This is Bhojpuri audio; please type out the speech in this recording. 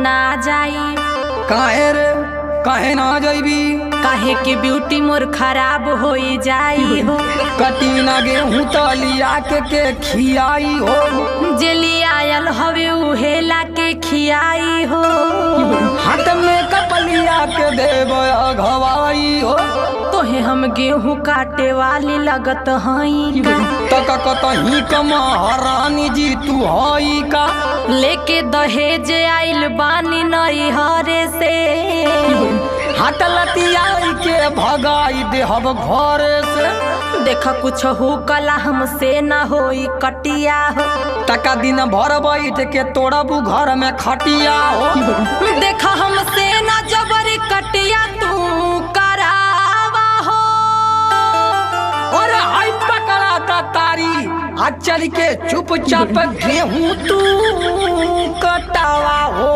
ना जाई। काहे रे काहे ना जाइबी? काहे कि ब्यूटी मोर खराब हो जाई हो। कटी ना गेहूं तलिया के खियाई हो। जेली आयल हवे उहेला के खियाई हो। हाथ में कपलिया के देव घवाई हो। तोहे हम गेहूं काटे वाली लगत हई। तक कतही कमहारानी जी तू हई का? लेके दहेज आइल बानी नई हरे से। हाथ लतियाई के भगाई देहब घर से। देखा कुछ हो कला हमसे न होई कटिया हो। तका दिन भर बैठ के तोड़बू घर में खटिया हो। देखा हमसे न जबरी कटिया तू करावा हो। और आई पकड़ा ता तारी आ चल के चुपचाप गेहूं तू कटावा हो।